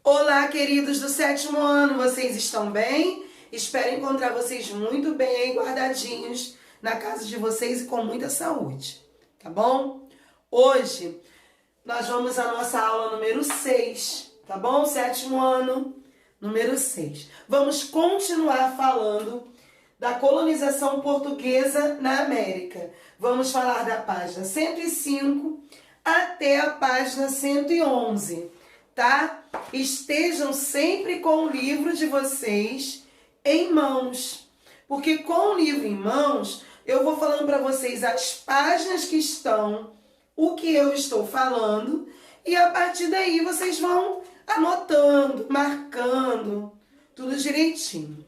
Olá, queridos do 7º ano, vocês estão bem? Espero encontrar vocês muito bem, guardadinhos na casa de vocês e com muita saúde, tá bom? Hoje nós vamos à nossa aula número 6, tá bom? 7º ano, número 6. Vamos continuar falando da colonização portuguesa na América. Vamos falar da página 105 até a página 111. Tá? Estejam sempre com o livro de vocês em mãos, porque com o livro em mãos eu vou falando para vocês as páginas que estão, o que eu estou falando, e a partir daí vocês vão anotando, marcando, tudo direitinho.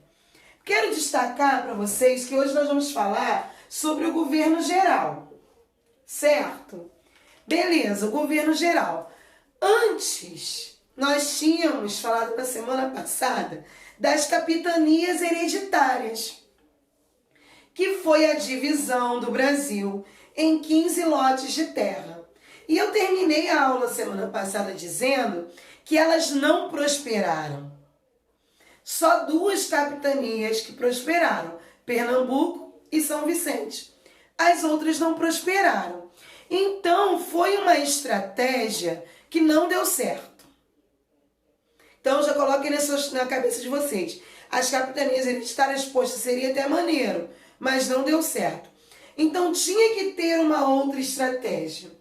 Quero destacar para vocês que hoje nós vamos falar sobre o governo geral, certo? Beleza, o governo geral. Antes, nós tínhamos falado na semana passada das capitanias hereditárias, que foi a divisão do Brasil em 15 lotes de terra. E eu terminei a aula semana passada dizendo que elas não prosperaram. Só 2 capitanias que prosperaram, Pernambuco e São Vicente. As outras não prosperaram. Então, foi uma estratégia que não deu certo. Então, já coloquem na cabeça de vocês. As capitanias hereditárias, poxa, seria até maneiro, mas não deu certo. Então, tinha que ter uma outra estratégia.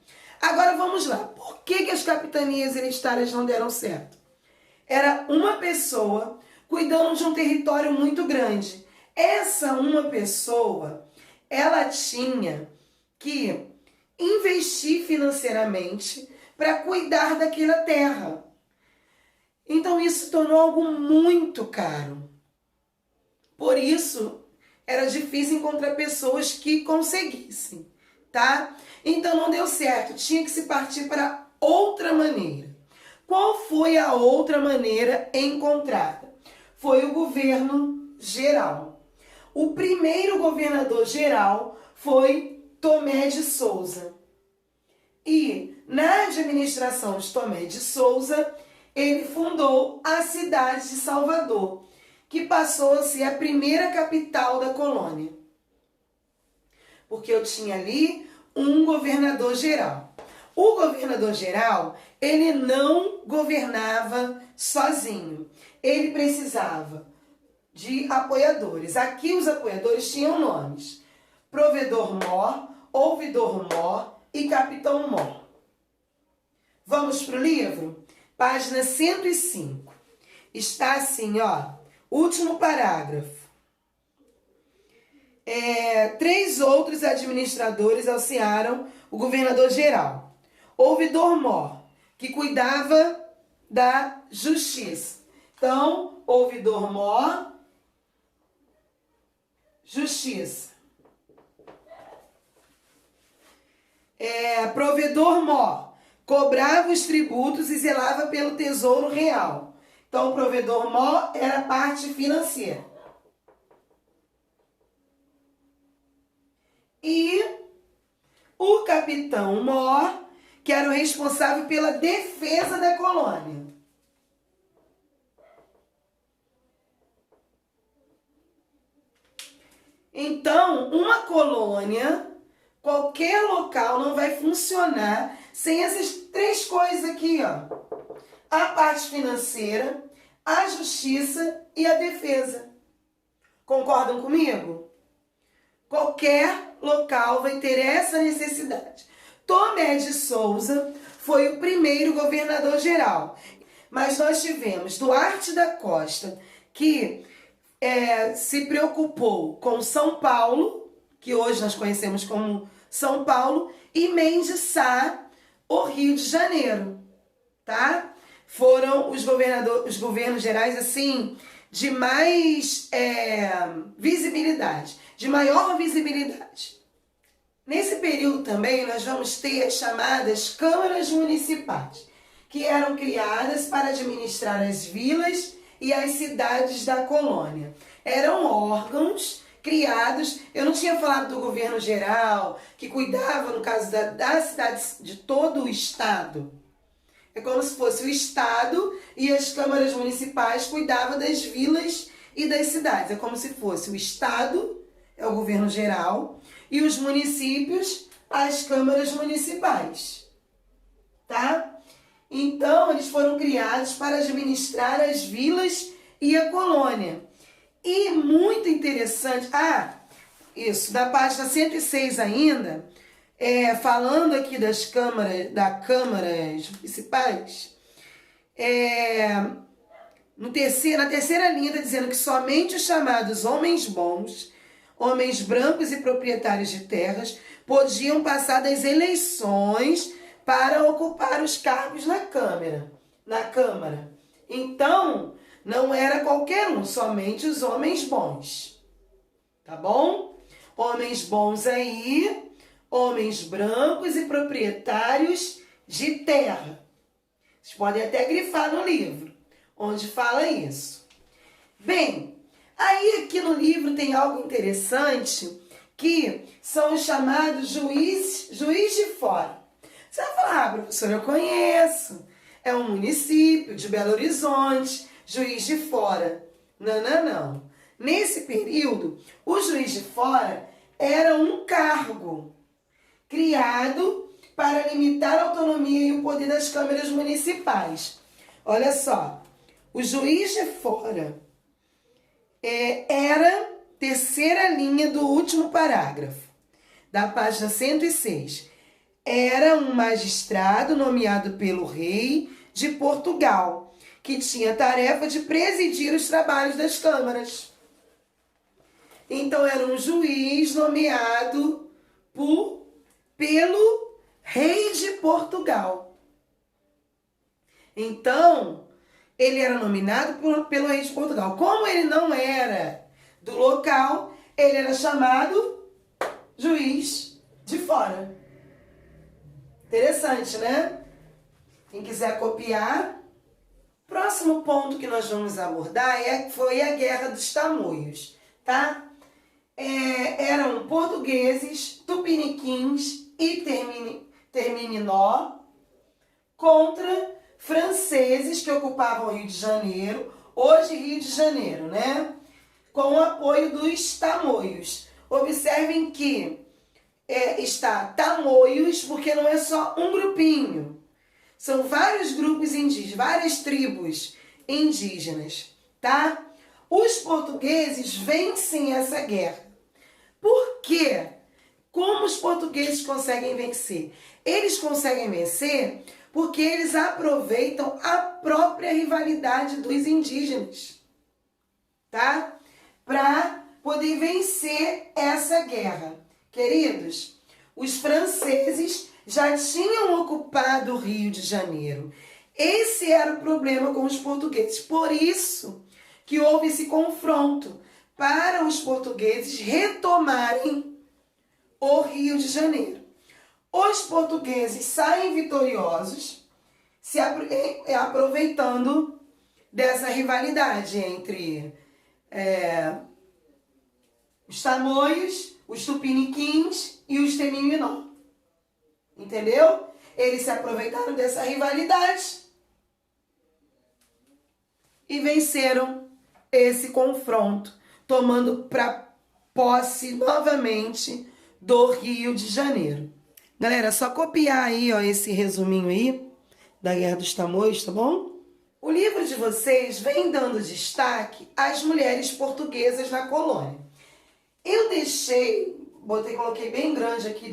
Agora, vamos lá. Por que as capitanias hereditárias não deram certo? Era uma pessoa cuidando de um território muito grande. Essa uma pessoa, ela tinha que investir financeiramente para cuidar daquela terra. Então isso se tornou algo muito caro. Por isso era difícil encontrar pessoas que conseguissem, tá? Então não deu certo, tinha que se partir para outra maneira. Qual foi a outra maneira encontrada? Foi o governo geral. O primeiro governador geral foi Tomé de Souza. E na administração de Tomé de Souza, ele fundou a cidade de Salvador, que passou a ser a primeira capital da colônia. Porque eu tinha ali um governador geral. O governador geral, ele não governava sozinho. Ele precisava de apoiadores. Aqui os apoiadores tinham nomes: Provedor-Mor, Ouvidor-Mor e Capitão-Mor. Vamos para o livro? Página 105. Está assim, ó, último parágrafo. 3 outros administradores auxiliaram o governador geral. Ouvidor-Mor, que cuidava da justiça. Então, Ouvidor-Mor, justiça. Provedor-Mor, cobrava os tributos e zelava pelo tesouro real. Então, o provedor-mor era a parte financeira. E o capitão-mor, que era o responsável pela defesa da colônia. Então, uma colônia, qualquer local não vai funcionar sem essas 3 coisas aqui, ó. A parte financeira, a justiça e a defesa. Concordam comigo? Qualquer local vai ter essa necessidade. Tomé de Souza foi o primeiro governador geral. Mas nós tivemos Duarte da Costa, que se preocupou com São Paulo, que hoje nós conhecemos como São Paulo, e Mendes Sá, o Rio de Janeiro, tá? Foram os governos gerais, assim, de mais visibilidade, de maior visibilidade. Nesse período também nós vamos ter as chamadas câmaras municipais, que eram criadas para administrar as vilas e as cidades da colônia. Eram órgãos criados, eu não tinha falado do governo geral, que cuidava, no caso da cidade, de todo o estado. É como se fosse o Estado e as câmaras municipais cuidavam das vilas e das cidades. É como se fosse o Estado, é o governo geral, e os municípios, as câmaras municipais. Tá? Então, eles foram criados para administrar as vilas e a colônia. E muito interessante... isso, da página 106 ainda, falando aqui das câmaras municipais, na terceira linha está dizendo que somente os chamados homens bons, homens brancos e proprietários de terras, podiam passar das eleições para ocupar os cargos na Câmara. Então, não era qualquer um, somente os homens bons. Tá bom? Homens bons aí, homens brancos e proprietários de terra. Vocês podem até grifar no livro, onde fala isso. Bem, aí aqui no livro tem algo interessante, que são os chamados juiz de fora. Você vai falar, professora, eu conheço. É um município de Belo Horizonte, Juiz de Fora. Não. Nesse período, o Juiz de Fora era um cargo criado para limitar a autonomia e o poder das câmaras municipais. Olha só, o Juiz de Fora era terceira linha do último parágrafo, da página 106. Era um magistrado nomeado pelo rei de Portugal, que tinha a tarefa de presidir os trabalhos das câmaras. Então, era um juiz nomeado pelo rei de Portugal. Então, ele era nominado pelo rei de Portugal. Como ele não era do local, ele era chamado juiz de fora. Interessante, né? Quem quiser copiar. Próximo ponto que nós vamos abordar foi a Guerra dos Tamoios, tá? Eram portugueses, tupiniquins e termininó contra franceses que ocupavam o Rio de Janeiro, hoje Rio de Janeiro, né? Com o apoio dos tamoios. Observem que está tamoios, porque não é só um grupinho. São vários grupos indígenas, várias tribos indígenas, tá? Os portugueses vencem essa guerra. Por quê? Como os portugueses conseguem vencer? Eles conseguem vencer porque eles aproveitam a própria rivalidade dos indígenas, tá? Para poder vencer essa guerra. Queridos, os franceses já tinham ocupado o Rio de Janeiro. Esse era o problema com os portugueses. Por isso que houve esse confronto para os portugueses retomarem o Rio de Janeiro. Os portugueses saem vitoriosos, se aproveitando dessa rivalidade entre os tamoios, os tupiniquins e os termininó. Entendeu? Eles se aproveitaram dessa rivalidade e venceram esse confronto, tomando para posse novamente do Rio de Janeiro. Galera, só copiar aí, ó, esse resuminho aí da Guerra dos Tamoios, tá bom? O livro de vocês vem dando destaque às mulheres portuguesas na colônia. Eu coloquei bem grande aqui,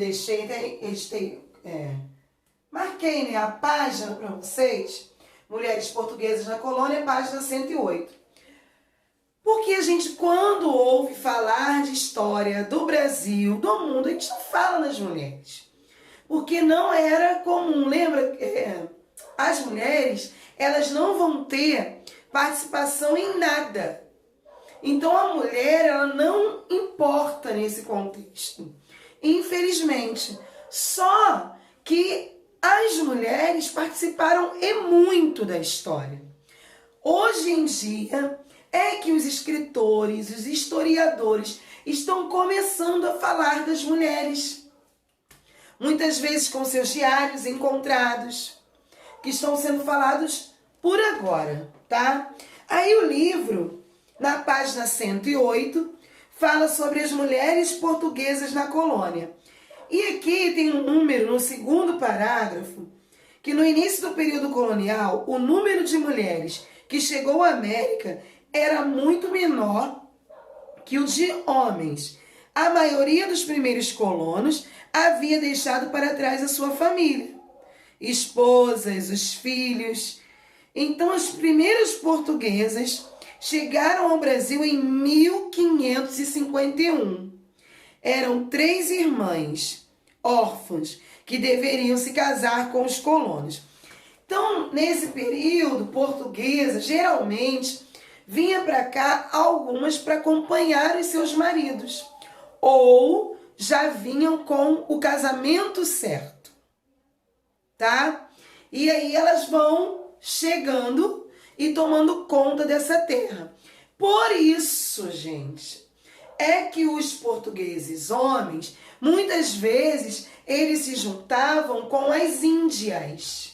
marquei, né, a página para vocês, Mulheres Portuguesas na Colônia, página 108. Porque a gente, quando ouve falar de história do Brasil, do mundo, a gente não fala nas mulheres. Porque não era comum, lembra? As mulheres, elas não vão ter participação em nada. Então, a mulher, ela não importa nesse contexto. Infelizmente. Só que as mulheres participaram e muito da história. Hoje em dia, é que os escritores, os historiadores, estão começando a falar das mulheres. Muitas vezes com seus diários encontrados, que estão sendo falados por agora, tá? Aí o livro, na página 108, fala sobre as mulheres portuguesas na colônia. E aqui tem um número no segundo parágrafo, que no início do período colonial, o número de mulheres que chegou à América era muito menor que o de homens. A maioria dos primeiros colonos havia deixado para trás a sua família, esposas, os filhos. Então, as primeiras portuguesas chegaram ao Brasil em 1551. Eram 3 irmãs, órfãs, que deveriam se casar com os colonos. Então, nesse período, portuguesas geralmente vinha para cá algumas para acompanhar os seus maridos, ou já vinham com o casamento certo, tá? E aí elas vão chegando e tomando conta dessa terra. Por isso, gente, é que os portugueses homens, muitas vezes, eles se juntavam com as índias.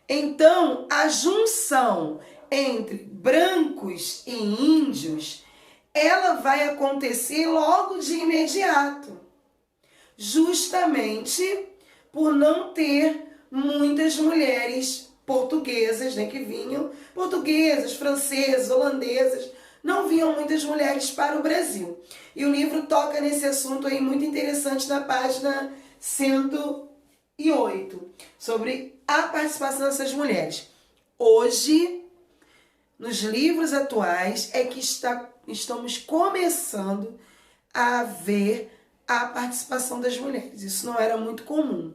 Então, a junção entre brancos e índios, ela vai acontecer logo de imediato, justamente por não ter muitas mulheres portuguesas, né, que vinham, portuguesas, francesas, holandesas, não vinham muitas mulheres para o Brasil. E o livro toca nesse assunto aí muito interessante na página 108, sobre a participação dessas mulheres. Hoje, nos livros atuais, é que estamos começando a ver a participação das mulheres. Isso não era muito comum,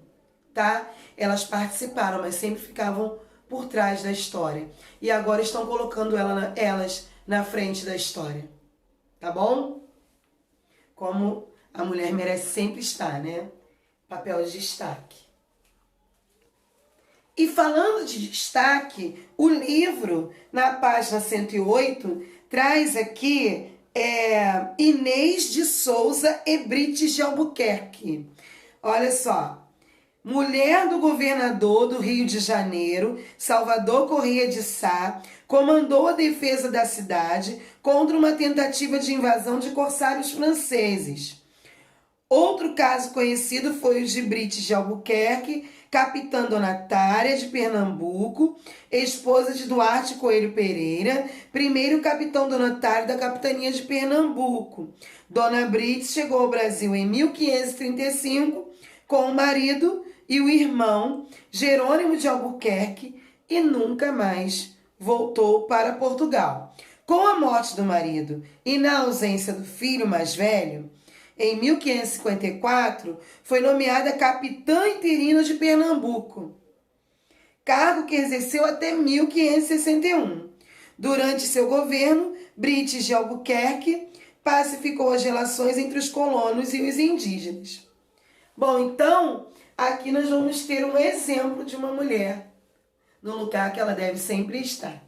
tá? Elas participaram, mas sempre ficavam por trás da história. E agora estão colocando elas na frente da história, tá bom? Como a mulher merece sempre estar, né? Papel de destaque. E falando de destaque, o livro, na página 108, traz aqui Inês de Souza e Brites de Albuquerque. Olha só. Mulher do governador do Rio de Janeiro, Salvador Corrêa de Sá, comandou a defesa da cidade contra uma tentativa de invasão de corsários franceses. Outro caso conhecido foi o de Brites de Albuquerque, capitã donatária de Pernambuco, esposa de Duarte Coelho Pereira, primeiro capitão donatário da capitania de Pernambuco. Dona Brites chegou ao Brasil em 1535 com o marido e o irmão Jerônimo de Albuquerque e nunca mais voltou para Portugal. Com a morte do marido e na ausência do filho mais velho, em 1554, foi nomeada capitã interina de Pernambuco, cargo que exerceu até 1561. Durante seu governo, Brites de Albuquerque pacificou as relações entre os colonos e os indígenas. Bom, então, aqui nós vamos ter um exemplo de uma mulher no lugar que ela deve sempre estar.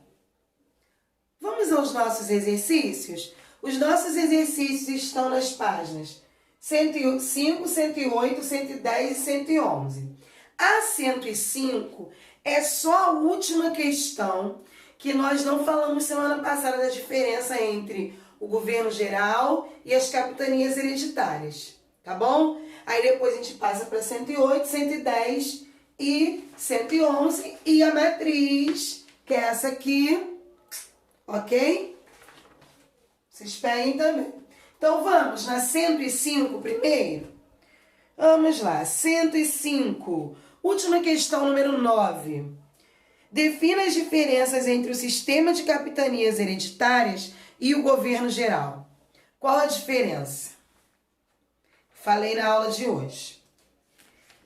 Vamos aos nossos exercícios? Os nossos exercícios estão nas páginas 105, 108, 110 e 111. A 105 é só a última questão que nós não falamos semana passada da diferença entre o governo geral e as capitanias hereditárias, tá bom? Aí depois a gente passa para 108, 110 e 111 e a matriz, que é essa aqui, ok? Vocês peguem também. Então vamos na 105 primeiro? Vamos lá, 105. Última questão, número 9. Defina as diferenças entre o sistema de capitanias hereditárias e o governo geral. Qual a diferença? Falei na aula de hoje.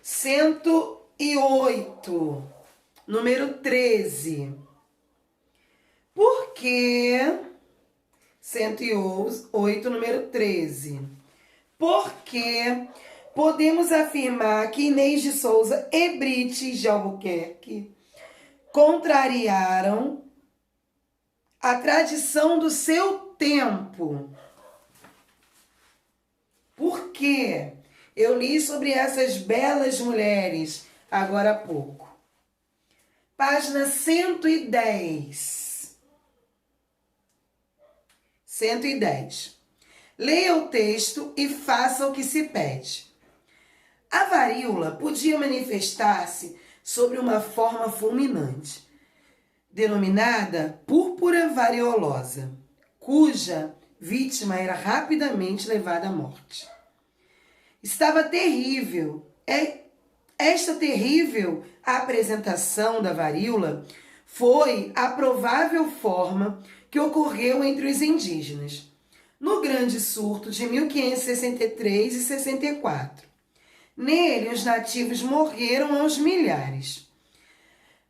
108, número 13. Por que 108, número 13? Porque podemos afirmar que Inês de Souza e Brites de Albuquerque contrariaram a tradição do seu tempo. Por quê? Eu li sobre essas belas mulheres agora há pouco. Página 110. 110. Leia o texto e faça o que se pede. A varíola podia manifestar-se sob uma forma fulminante, denominada púrpura variolosa, cuja vítima era rapidamente levada à morte. Estava terrível. Esta terrível apresentação da varíola foi a provável forma que ocorreu entre os indígenas no grande surto de 1563 e 64. Nele, os nativos morreram aos milhares.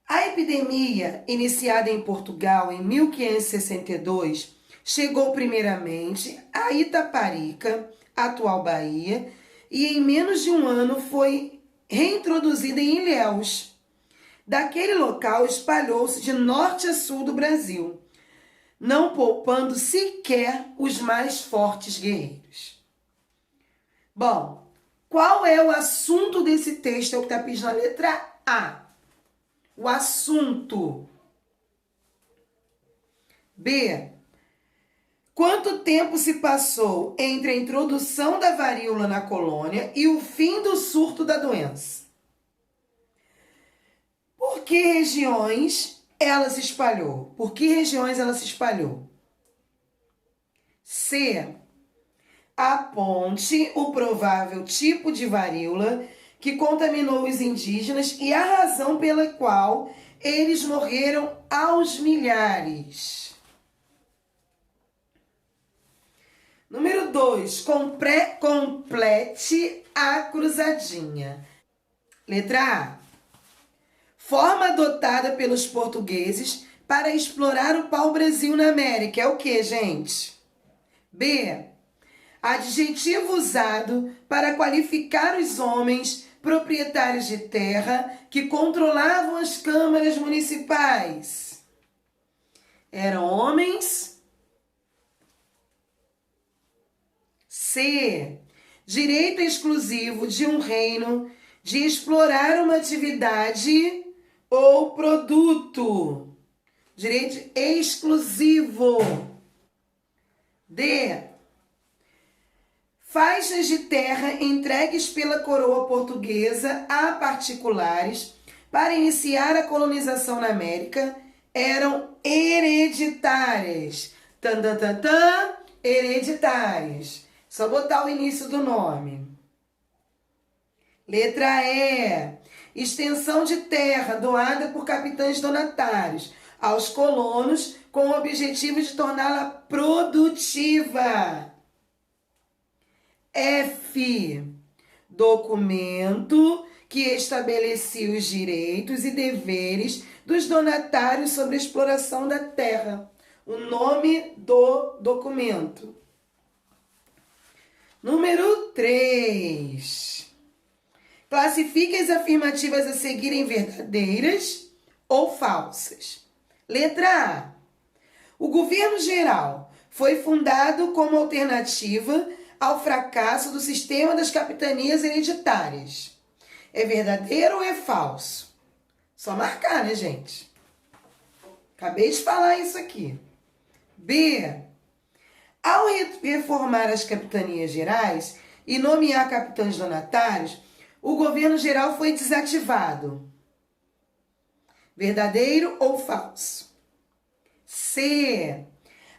A epidemia, iniciada em Portugal em 1562, chegou primeiramente a Itaparica, atual Bahia, e em menos de um ano foi reintroduzida em Ilhéus. Daquele local espalhou-se de norte a sul do Brasil, não poupando sequer os mais fortes guerreiros. Bom, qual é o assunto desse texto? É o que está pedindo a letra A. O assunto. B. Quanto tempo se passou entre a introdução da varíola na colônia e o fim do surto da doença? Por que regiões ela se espalhou? Por que regiões ela se espalhou? C. Aponte o provável tipo de varíola que contaminou os indígenas e a razão pela qual eles morreram aos milhares. Número 2, complete a cruzadinha. Letra A. Forma adotada pelos portugueses para explorar o pau-brasil na América. É o que, gente? B. Adjetivo usado para qualificar os homens proprietários de terra que controlavam as câmaras municipais. Eram homens. C. Direito exclusivo de um reino de explorar uma atividade ou produto. Direito exclusivo. D. Faixas de terra entregues pela coroa portuguesa a particulares para iniciar a colonização na América eram hereditárias. Hereditárias. Só botar o início do nome. Letra E. Extensão de terra doada por capitães donatários aos colonos com o objetivo de torná-la produtiva. F. Documento que estabelecia os direitos e deveres dos donatários sobre a exploração da terra. O nome do documento. Número 3. Classifique as afirmativas a seguirem verdadeiras ou falsas. Letra A. O governo geral foi fundado como alternativa ao fracasso do sistema das capitanias hereditárias. É verdadeiro ou é falso? Só marcar, né, gente? Acabei de falar isso aqui. B. Ao reformar as capitanias gerais e nomear capitães donatários, o governo geral foi desativado. Verdadeiro ou falso? C.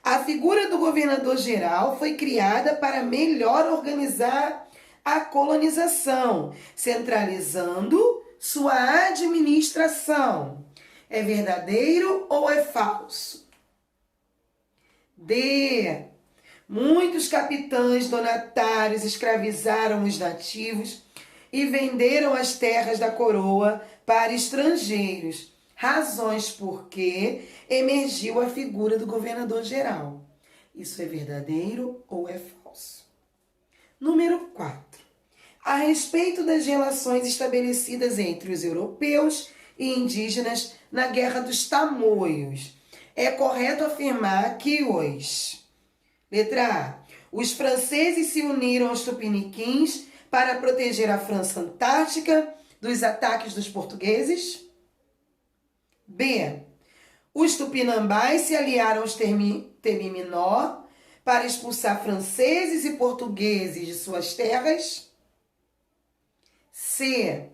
A figura do governador geral foi criada para melhor organizar a colonização, centralizando sua administração. É verdadeiro ou é falso? D. Muitos capitães donatários escravizaram os nativos e venderam as terras da coroa para estrangeiros, razões por que emergiu a figura do governador geral. Isso é verdadeiro ou é falso? Número 4. A respeito das relações estabelecidas entre os europeus e indígenas na Guerra dos Tamoios, é correto afirmar que Letra A. Os franceses se uniram aos tupiniquins para proteger a França Antártica dos ataques dos portugueses. B. Os tupinambás se aliaram aos Temiminó para expulsar franceses e portugueses de suas terras. C.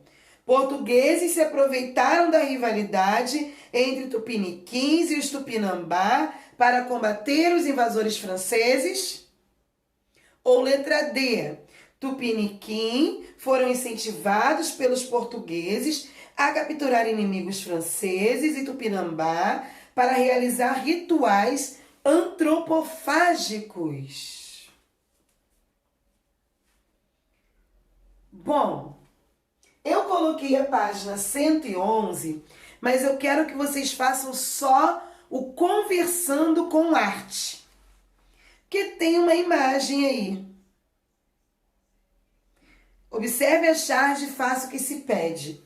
Portugueses se aproveitaram da rivalidade entre tupiniquins e os tupinambá para combater os invasores franceses. Ou letra D. Tupiniquim foram incentivados pelos portugueses a capturar inimigos franceses e tupinambá para realizar rituais antropofágicos. Bom, eu coloquei a página 111, mas eu quero que vocês façam só o conversando com arte, que tem uma imagem aí. Observe a charge e faça o que se pede.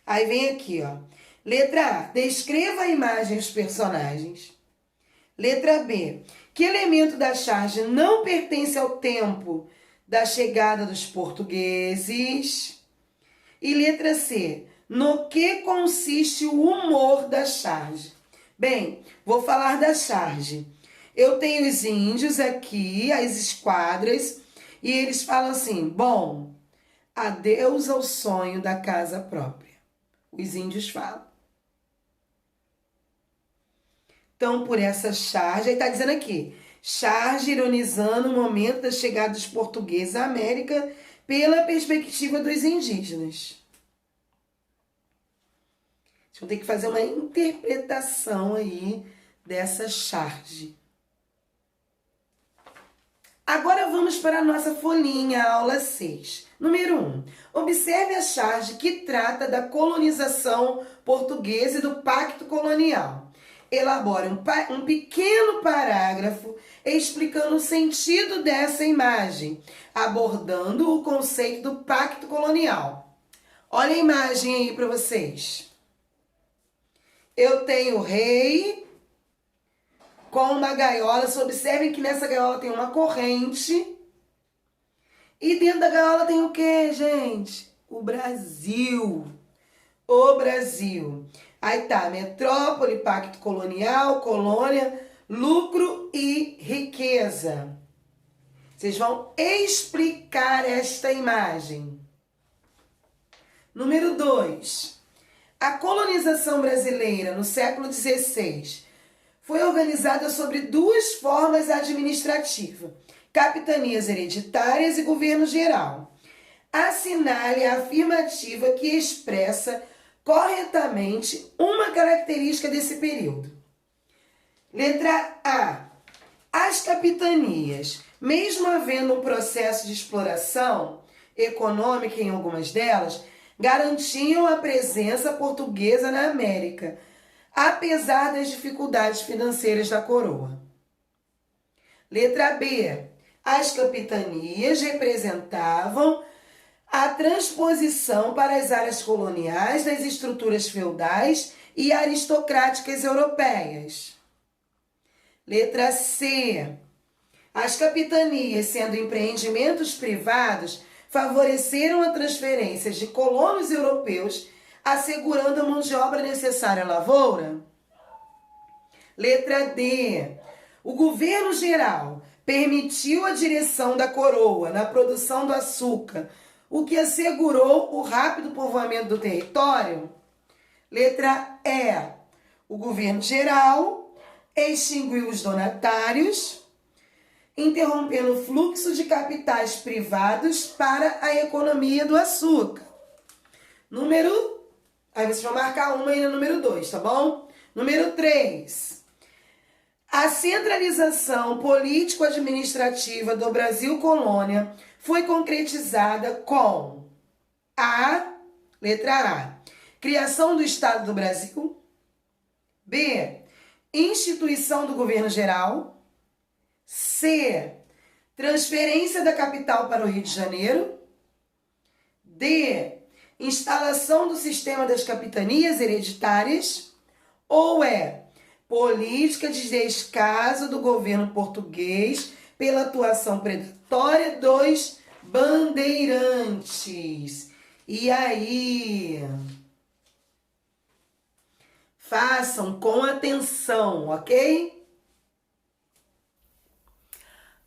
Aí vem aqui, ó. Letra A. Descreva a imagem e os personagens. Letra B. Que elemento da charge não pertence ao tempo da chegada dos portugueses? E letra C. No que consiste o humor da charge? Bem, vou falar da charge. Eu tenho os índios aqui, as esquadras, e eles falam assim, bom, adeus ao sonho da casa própria. Os índios falam. Então, por essa charge, aí está dizendo aqui, charge ironizando o momento da chegada dos portugueses à América pela perspectiva dos indígenas. Vocês vão ter que fazer uma interpretação aí dessa charge. Agora vamos para a nossa folhinha, aula 6. Número 1. Observe a charge que trata da colonização portuguesa e do pacto colonial. Elabore um pequeno parágrafo explicando o sentido dessa imagem, abordando o conceito do pacto colonial. Olha a imagem aí para vocês. Eu tenho o rei com uma gaiola. Vocês observem que nessa gaiola tem uma corrente. E dentro da gaiola tem o quê, gente? O Brasil. O Brasil. Aí tá, metrópole, pacto colonial, colônia, lucro e riqueza. Vocês vão explicar esta imagem. Número 2. A colonização brasileira no século XVI foi organizada sobre duas formas administrativas: capitanias hereditárias e governo geral. Assinale a afirmativa que expressa corretamente uma característica desse período. Letra A. As capitanias, mesmo havendo um processo de exploração econômica em algumas delas, garantiam a presença portuguesa na América, apesar das dificuldades financeiras da coroa. Letra B. As capitanias representavam a transposição para as áreas coloniais das estruturas feudais e aristocráticas europeias. Letra C. As capitanias, sendo empreendimentos privados, favoreceram a transferência de colonos europeus, assegurando a mão de obra necessária à lavoura. Letra D. O governo geral permitiu a direção da coroa na produção do açúcar, o que assegurou o rápido povoamento do território. Letra E. O governo geral extinguiu os donatários, interrompendo o fluxo de capitais privados para a economia do açúcar. Aí vocês vão marcar uma aí no número 2, tá bom? Número 3. A centralização político-administrativa do Brasil colônia foi concretizada com letra A, criação do Estado do Brasil. B, instituição do governo geral. C, transferência da capital para o Rio de Janeiro. D, instalação do sistema das capitanias hereditárias. Ou política de descaso do governo português pela atuação predatória dos bandeirantes. E aí? Façam com atenção, ok?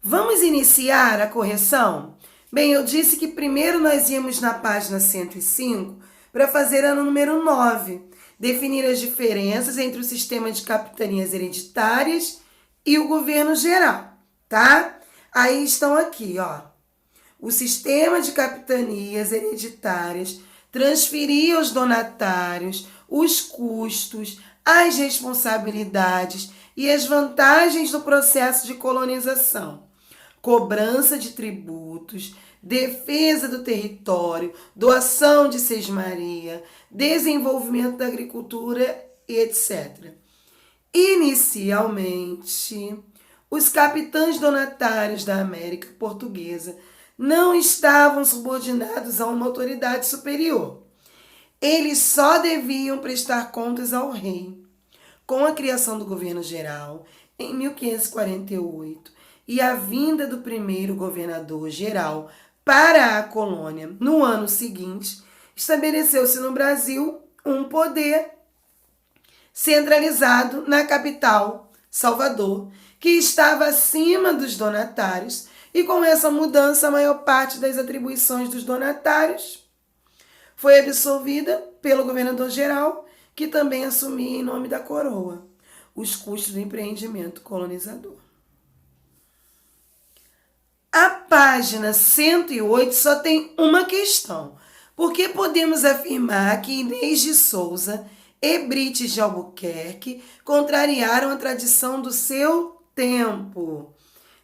Vamos iniciar a correção? Bem, eu disse que primeiro nós íamos na página 105 para fazer a número 9, definir as diferenças entre o sistema de capitanias hereditárias e o governo geral, tá? Aí estão aqui, ó. O sistema de capitanias hereditárias transferia aos donatários os custos, as responsabilidades e as vantagens do processo de colonização, cobrança de tributos, defesa do território, doação de sesmaria, desenvolvimento da agricultura e etc. Inicialmente, os capitães donatários da América Portuguesa não estavam subordinados a uma autoridade superior. Eles só deviam prestar contas ao rei. Com a criação do governo geral, em 1548, e a vinda do primeiro governador geral para a colônia no ano seguinte, estabeleceu-se no Brasil um poder centralizado na capital, Salvador, que estava acima dos donatários, e com essa mudança a maior parte das atribuições dos donatários foi absorvida pelo governador-geral, que também assumia em nome da coroa os custos do empreendimento colonizador. A página 108 só tem uma questão. Por que podemos afirmar que Inês de Souza e Brites de Albuquerque contrariaram a tradição do seu tempo?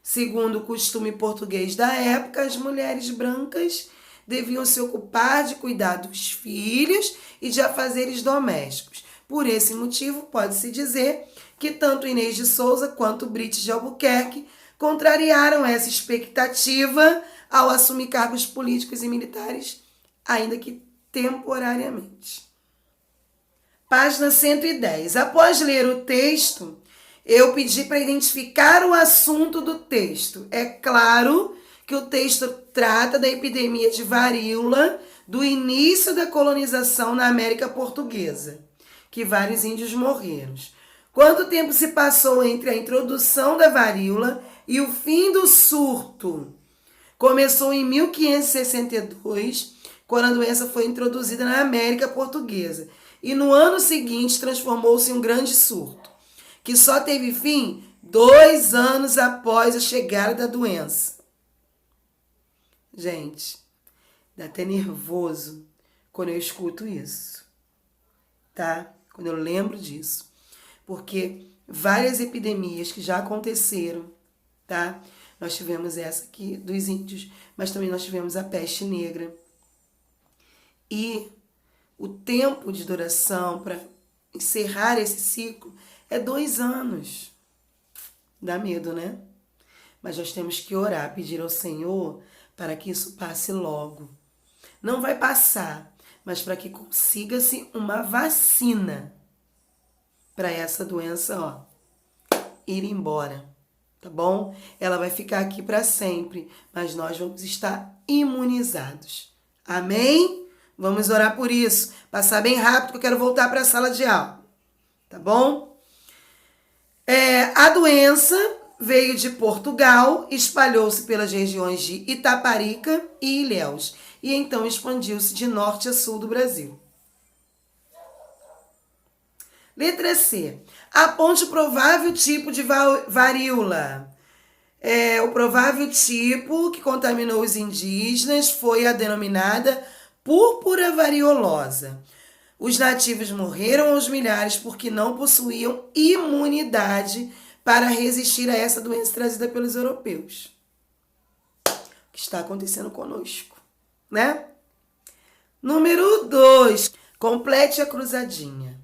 Segundo o costume português da época, as mulheres brancas deviam se ocupar de cuidar dos filhos e de afazeres domésticos. Por esse motivo, pode-se dizer que tanto Inês de Souza quanto Brites de Albuquerque contrariaram essa expectativa ao assumir cargos políticos e militares, ainda que temporariamente. Página 110. Após ler o texto, eu pedi para identificar o assunto do texto. É claro que o texto trata da epidemia de varíola do início da colonização na América Portuguesa, que vários índios morreram. Quanto tempo se passou entre a introdução da varíola e o fim do surto? Começou em 1562, quando a doença foi introduzida na América Portuguesa, e no ano seguinte transformou-se em um grande surto, que só teve fim 2 anos após a chegada da doença. Gente, dá até nervoso quando eu escuto isso, tá? Quando eu lembro disso. Porque várias epidemias que já aconteceram, tá? Nós tivemos essa aqui dos índios, mas também nós tivemos a peste negra. E o tempo de duração para encerrar esse ciclo é 2 anos. Dá medo, né? Mas nós temos que orar, pedir ao Senhor para que isso passe logo. Não vai passar, mas para que consiga-se uma vacina para essa doença, ó, ir embora, tá bom? Ela vai ficar aqui para sempre, mas nós vamos estar imunizados. Amém? Vamos orar por isso. Passar bem rápido, que eu quero voltar para a sala de aula, tá bom? A doença veio de Portugal, espalhou-se pelas regiões de Itaparica e Ilhéus, e então expandiu-se de norte a sul do Brasil. Letra C. Aponte o provável tipo de varíola. O provável tipo que contaminou os indígenas foi a denominada púrpura variolosa. Os nativos morreram aos milhares porque não possuíam imunidade para resistir a essa doença trazida pelos europeus. O que está acontecendo conosco, né? Número 2. Complete a cruzadinha.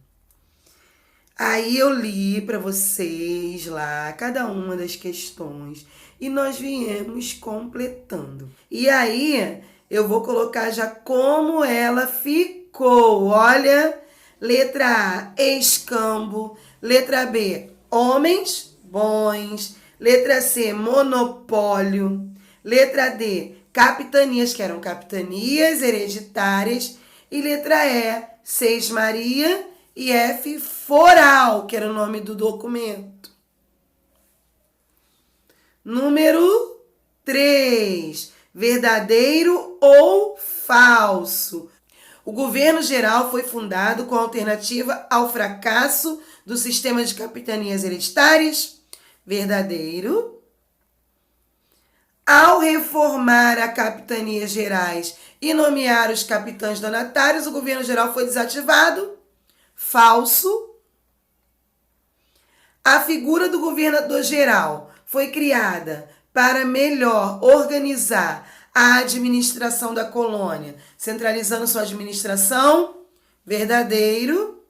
Aí eu li para vocês lá cada uma das questões e nós viemos completando. E aí eu vou colocar já como ela ficou. Olha, letra A, escambo. Letra B, homens bons. Letra C, monopólio. Letra D, capitanias, que eram capitanias hereditárias. E letra E, sesmaria E F, foral, que era o nome do documento. Número 3, verdadeiro ou falso. O governo geral foi fundado com alternativa ao fracasso do sistema de capitanias hereditárias. Verdadeiro. Ao reformar a capitanias gerais e nomear os capitães donatários, o governo geral foi desativado. Falso. A figura do governador geral foi criada para melhor organizar a administração da colônia, centralizando sua administração. Verdadeiro.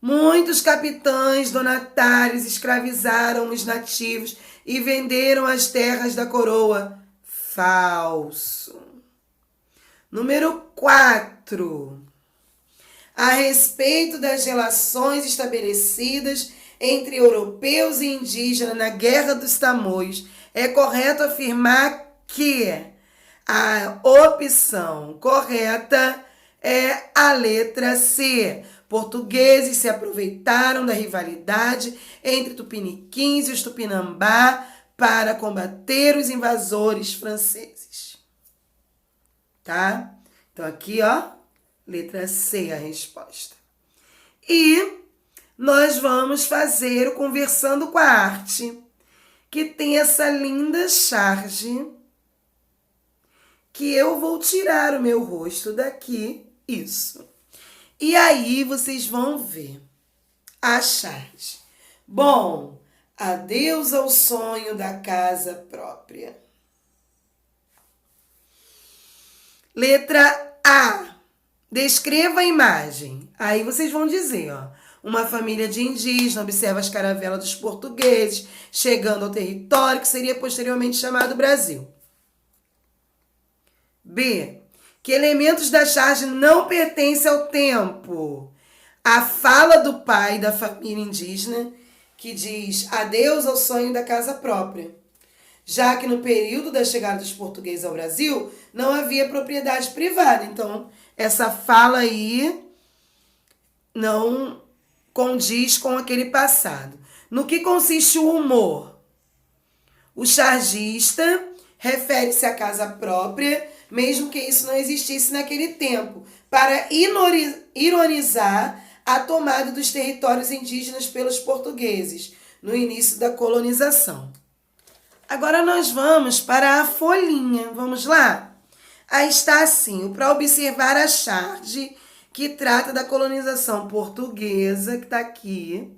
Muitos capitães donatários escravizaram os nativos e venderam as terras da coroa. Falso. Número 4. A respeito das relações estabelecidas entre europeus e indígenas na Guerra dos Tamoios, é correto afirmar que a opção correta é a letra C. Portugueses se aproveitaram da rivalidade entre tupiniquins e os tupinambá para combater os invasores franceses. Tá? Então aqui, ó, letra C a resposta. E nós vamos fazer o Conversando com a Arte, que tem essa linda charge, que eu vou tirar o meu rosto daqui, isso. E aí vocês vão ver a charge. Bom, adeus ao sonho da casa própria. Letra A. Descreva a imagem. Aí vocês vão dizer, ó. Uma família de indígenas observa as caravelas dos portugueses chegando ao território que seria posteriormente chamado Brasil. B. Que elementos da charge não pertencem ao tempo? A fala do pai da família indígena, que diz adeus ao sonho da casa própria, já que no período da chegada dos portugueses ao Brasil não havia propriedade privada. Então, essa fala aí não condiz com aquele passado. No que consiste o humor? O chargista refere-se à casa própria, mesmo que isso não existisse naquele tempo, para ironizar a tomada dos territórios indígenas pelos portugueses no início da colonização. Agora nós vamos para a folhinha. Vamos lá? Aí está assim, para observar a charge que trata da colonização portuguesa, que está aqui,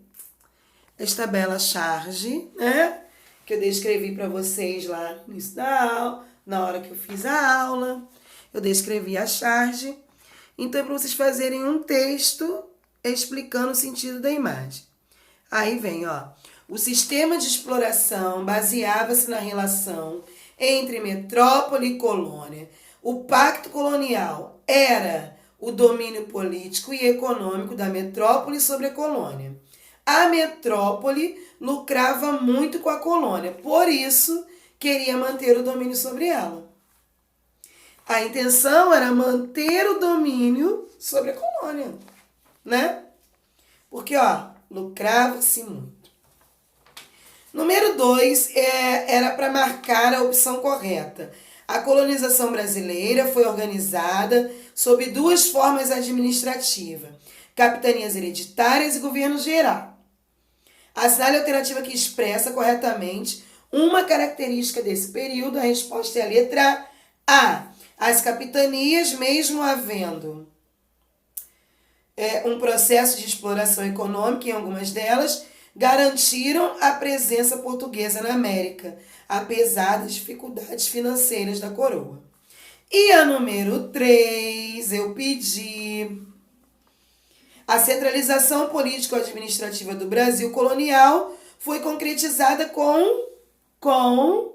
esta bela charge, né? Que eu descrevi para vocês lá no início da aula, na hora que eu fiz a aula, eu descrevi a charge. Então, é para vocês fazerem um texto explicando o sentido da imagem. Aí vem, ó. O sistema de exploração baseava-se na relação entre metrópole e colônia. O pacto colonial era o domínio político e econômico da metrópole sobre a colônia. A metrópole lucrava muito com a colônia, por isso queria manter o domínio sobre ela. A intenção era manter o domínio sobre a colônia, né? Porque, ó, lucrava-se muito. Número 2 era para marcar a opção correta. A colonização brasileira foi organizada sob duas formas administrativas: capitanias hereditárias e governo geral. Assinale a alternativa que expressa corretamente uma característica desse período. A resposta é a letra A. As capitanias, mesmo havendo um processo de exploração econômica em algumas delas, garantiram a presença portuguesa na América, apesar das dificuldades financeiras da coroa. E a número 3, eu pedi. A centralização político-administrativa do Brasil colonial foi concretizada com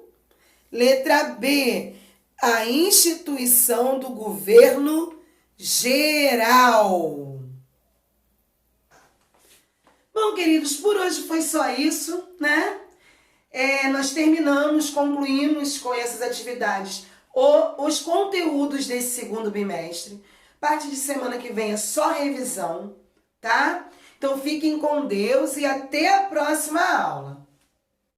letra B, a instituição do governo geral. Bom, queridos, por hoje foi só isso, né? Nós concluímos com essas atividades os conteúdos desse segundo bimestre. Parte de semana que vem é só revisão, tá? Então fiquem com Deus e até a próxima aula.